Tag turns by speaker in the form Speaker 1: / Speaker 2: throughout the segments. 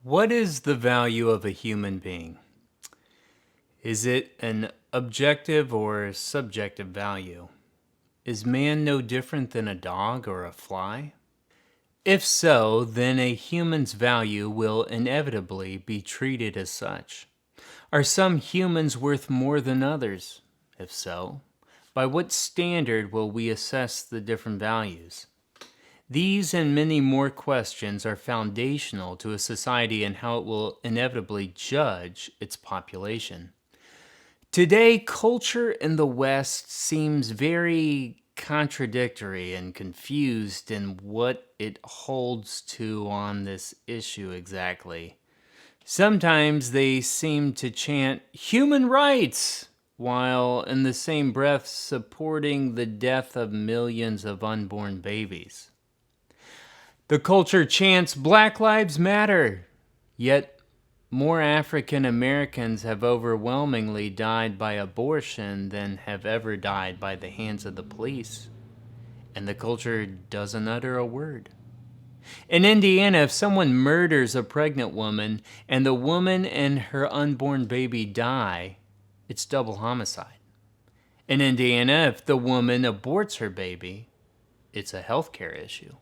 Speaker 1: What is the value of a human being? Is it an objective or subjective value? Is man no different than a dog or a fly? If so, then a human's value will inevitably be treated as such. Are some humans worth more than others? If so, by what standard will we assess the different values? These and many more questions are foundational to a society and how it will inevitably judge its population. Today, culture in the West seems very contradictory and confused in what it holds to on this issue exactly. Sometimes they seem to chant human rights, while in the same breath supporting the death of millions of unborn babies. The culture chants Black Lives Matter, yet more African Americans have overwhelmingly died by abortion than have ever died by the hands of the police. And the culture doesn't utter a word. In Indiana, if someone murders a pregnant woman and the woman and her unborn baby die, it's double homicide. In Indiana, if the woman aborts her baby, it's a healthcare issue.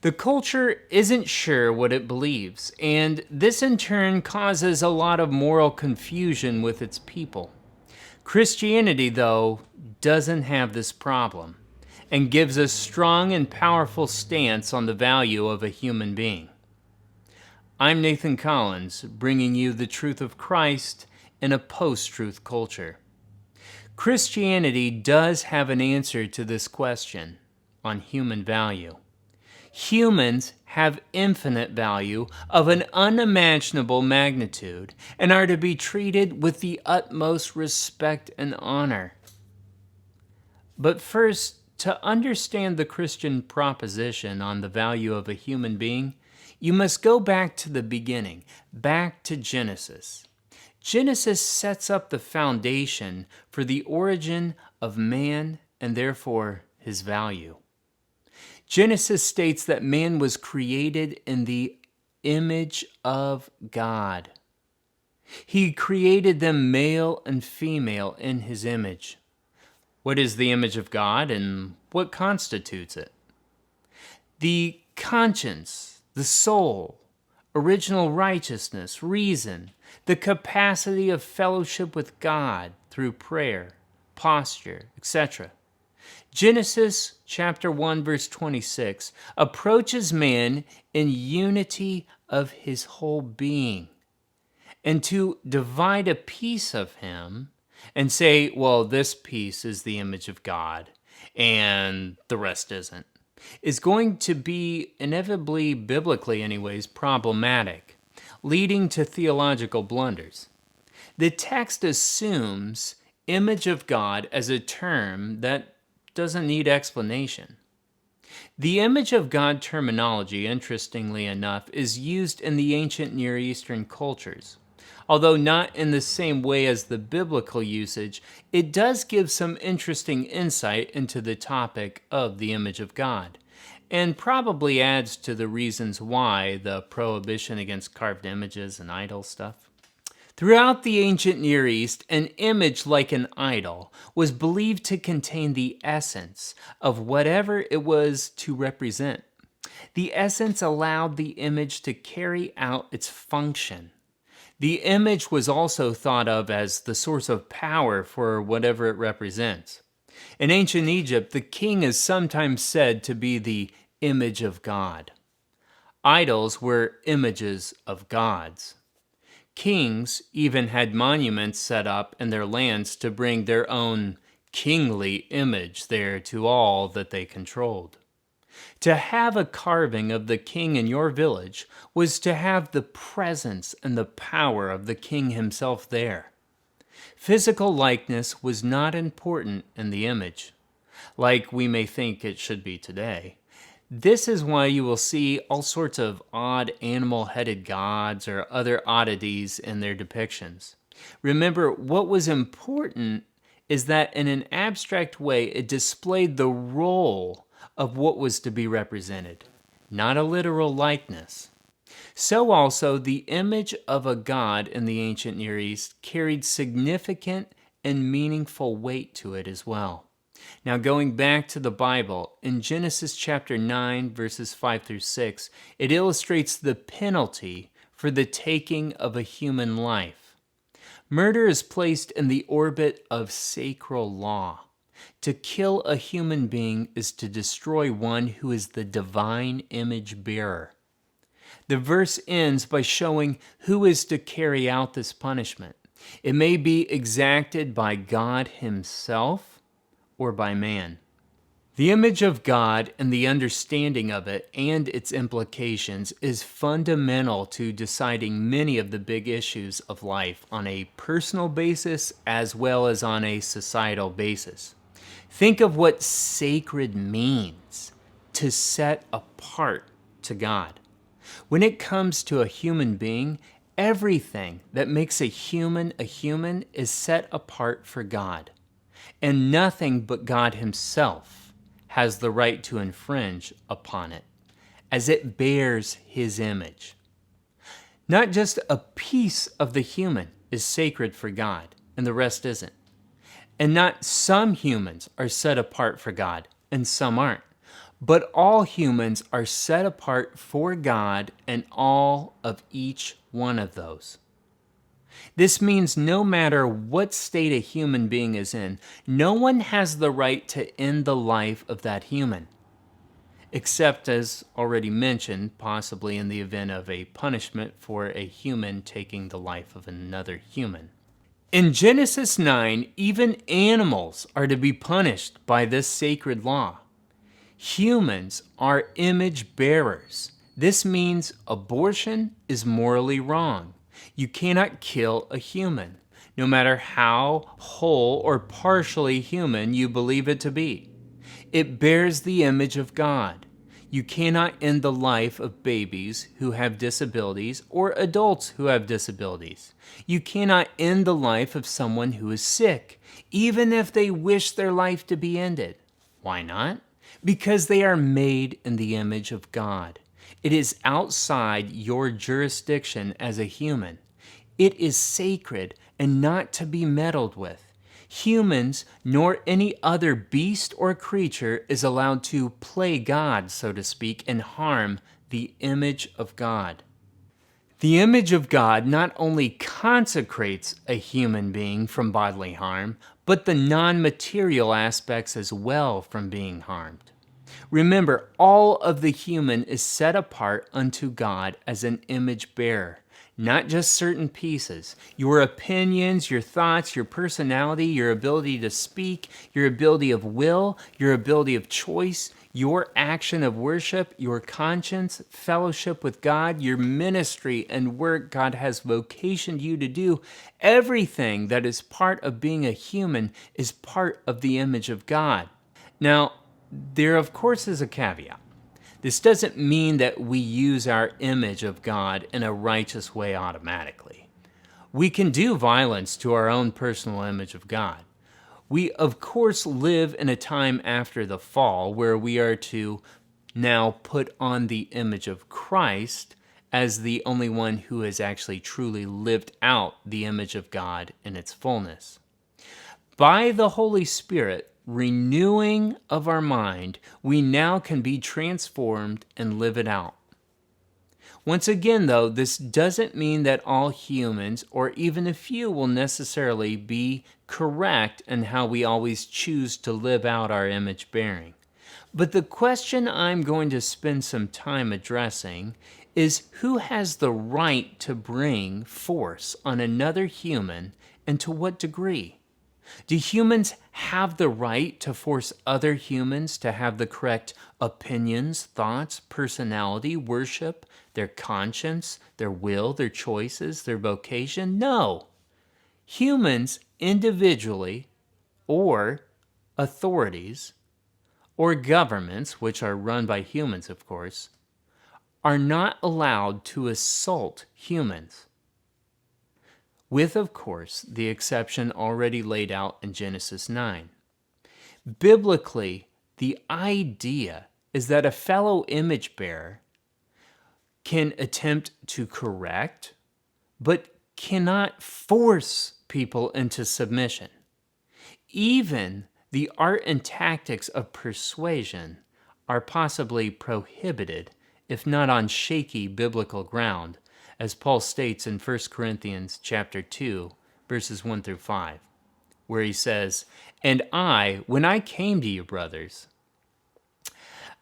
Speaker 1: The culture isn't sure what it believes, and this in turn causes a lot of moral confusion with its people. Christianity, though, doesn't have this problem and gives a strong and powerful stance on the value of a human being. I'm Nathan Collins, bringing you the truth of Christ in a post-truth culture. Christianity does have an answer to this question on human value. Humans have infinite value of an unimaginable magnitude and are to be treated with the utmost respect and honor. But first, to understand the Christian proposition on the value of a human being, you must go back to the beginning, back to Genesis. Genesis sets up the foundation for the origin of man and therefore his value. Genesis states that man was created in the image of God. He created them male and female in his image. What is the image of God and what constitutes it? The conscience, the soul, original righteousness, reason, the capacity of fellowship with God through prayer, posture, etc. Genesis chapter 1 verse 26 approaches man in unity of his whole being. And to divide a piece of him and say, well, this piece is the image of God and the rest isn't, is going to be inevitably, biblically anyways, problematic, leading to theological blunders. The text assumes image of God as a term that doesn't need explanation. The image of God terminology, interestingly enough, is used in the ancient Near Eastern cultures. Although not in the same way as the biblical usage, it does give some interesting insight into the topic of the image of God, and probably adds to the reasons why the prohibition against carved images and idol stuff. Throughout the ancient Near East, an image like an idol was believed to contain the essence of whatever it was to represent. The essence allowed the image to carry out its function. The image was also thought of as the source of power for whatever it represents. In ancient Egypt, the king is sometimes said to be the image of God. Idols were images of gods. Kings even had monuments set up in their lands to bring their own kingly image there to all that they controlled. To have a carving of the king in your village was to have the presence and the power of the king himself there. Physical likeness was not important in the image, like we may think it should be today. This is why you will see all sorts of odd animal-headed gods or other oddities in their depictions. Remember, what was important is that in an abstract way, it displayed the role of what was to be represented, not a literal likeness. So also the image of a god in the ancient Near East carried significant and meaningful weight to it as well. Now, going back to the Bible, in Genesis chapter 9, verses 5 through 6, it illustrates the penalty for the taking of a human life. Murder is placed in the orbit of sacral law. To kill a human being is to destroy one who is the divine image bearer. The verse ends by showing who is to carry out this punishment. It may be exacted by God Himself or by man. The image of God and the understanding of it and its implications is fundamental to deciding many of the big issues of life on a personal basis as well as on a societal basis. Think of what sacred means: to set apart to God. When it comes to a human being, everything that makes a human is set apart for God. And nothing but God Himself has the right to infringe upon it, as it bears His image. Not just a piece of the human is sacred for God, and the rest isn't. And not some humans are set apart for God, and some aren't. But all humans are set apart for God, and all of each one of those. This means no matter what state a human being is in, no one has the right to end the life of that human, except, as already mentioned, possibly in the event of a punishment for a human taking the life of another human. In Genesis 9, even animals are to be punished by this sacred law. Humans are image bearers. This means abortion is morally wrong. You cannot kill a human, no matter how whole or partially human you believe it to be. It bears the image of God. You cannot end the life of babies who have disabilities or adults who have disabilities. You cannot end the life of someone who is sick, even if they wish their life to be ended. Why not? Because they are made in the image of God. It is outside your jurisdiction as a human. It is sacred and not to be meddled with. Humans, nor any other beast or creature, is allowed to play God, so to speak, and harm the image of God. The image of God not only consecrates a human being from bodily harm, but the non-material aspects as well from being harmed. Remember, all of the human is set apart unto God as an image bearer, not just certain pieces. Your opinions, your thoughts, your personality, your ability to speak, your ability of will, your ability of choice, your action of worship, your conscience, fellowship with God, your ministry and work God has vocationed you to do. Everything that is part of being a human is part of the image of God. Now, there of course is a caveat. This doesn't mean that we use our image of God in a righteous way automatically. We can do violence to our own personal image of God. We, of course, live in a time after the fall where we are to now put on the image of Christ as the only one who has actually truly lived out the image of God in its fullness. By the Holy Spirit, renewing of our mind, we now can be transformed and live it out. Once again, though, this doesn't mean that all humans, or even a few, will necessarily be correct in how we always choose to live out our image bearing. But the question I'm going to spend some time addressing is who has the right to bring force on another human, and to what degree? Do humans have the right to force other humans to have the correct opinions, thoughts, personality, worship, their conscience, their will, their choices, their vocation? No. Humans individually, or authorities, or governments, which are run by humans, of course, are not allowed to assault humans. With, of course, the exception already laid out in Genesis 9. Biblically, the idea is that a fellow image bearer can attempt to correct, but cannot force people into submission. Even the art and tactics of persuasion are possibly prohibited, if not on shaky biblical ground, as Paul states in 1 Corinthians chapter 2, verses 1 through 5, where he says, "And I, when I came to you, brothers,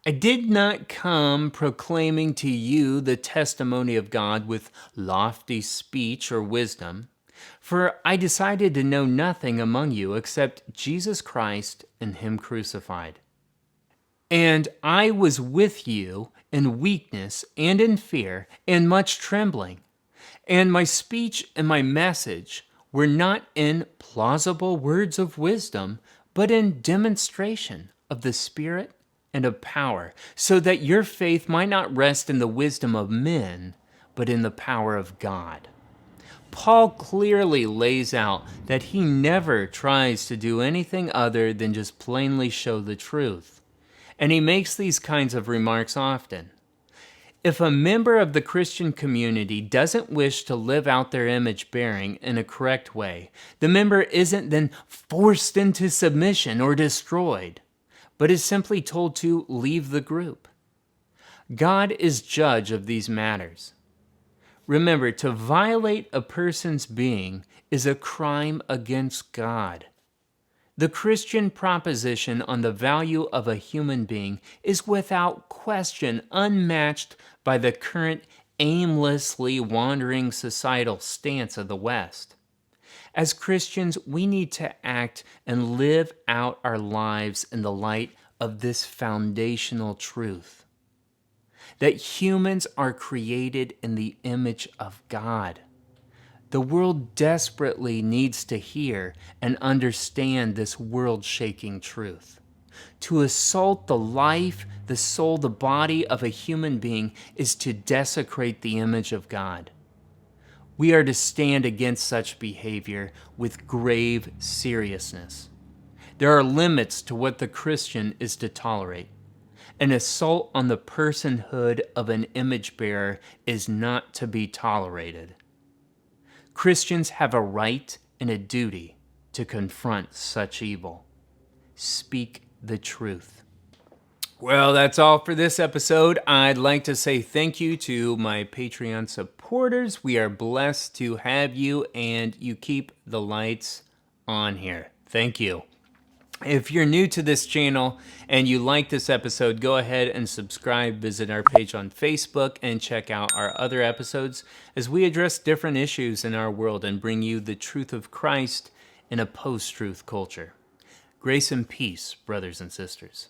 Speaker 1: I did not come proclaiming to you the testimony of God with lofty speech or wisdom, for I decided to know nothing among you except Jesus Christ and Him crucified. And I was with you in weakness and in fear and much trembling. And my speech and my message were not in plausible words of wisdom, but in demonstration of the Spirit and of power, so that your faith might not rest in the wisdom of men, but in the power of God." Paul clearly lays out that he never tries to do anything other than just plainly show the truth. And he makes these kinds of remarks often. If a member of the Christian community doesn't wish to live out their image bearing in a correct way, the member isn't then forced into submission or destroyed, but is simply told to leave the group. God is judge of these matters. Remember, to violate a person's being is a crime against God. The Christian proposition on the value of a human being is without question unmatched by the current aimlessly wandering societal stance of the West. As Christians, we need to act and live out our lives in the light of this foundational truth, that humans are created in the image of God. The world desperately needs to hear and understand this world-shaking truth. To assault the life, the soul, the body of a human being is to desecrate the image of God. We are to stand against such behavior with grave seriousness. There are limits to what the Christian is to tolerate. An assault on the personhood of an image bearer is not to be tolerated. Christians have a right and a duty to confront such evil. Speak the truth. Well, that's all for this episode. I'd like to say thank you to my Patreon supporters. We are blessed to have you, and you keep the lights on here. Thank you. If you're new to this channel and you like this episode, go ahead and subscribe, visit our page on Facebook, and check out our other episodes as we address different issues in our world and bring you the truth of Christ in a post-truth culture. Grace and peace, brothers and sisters.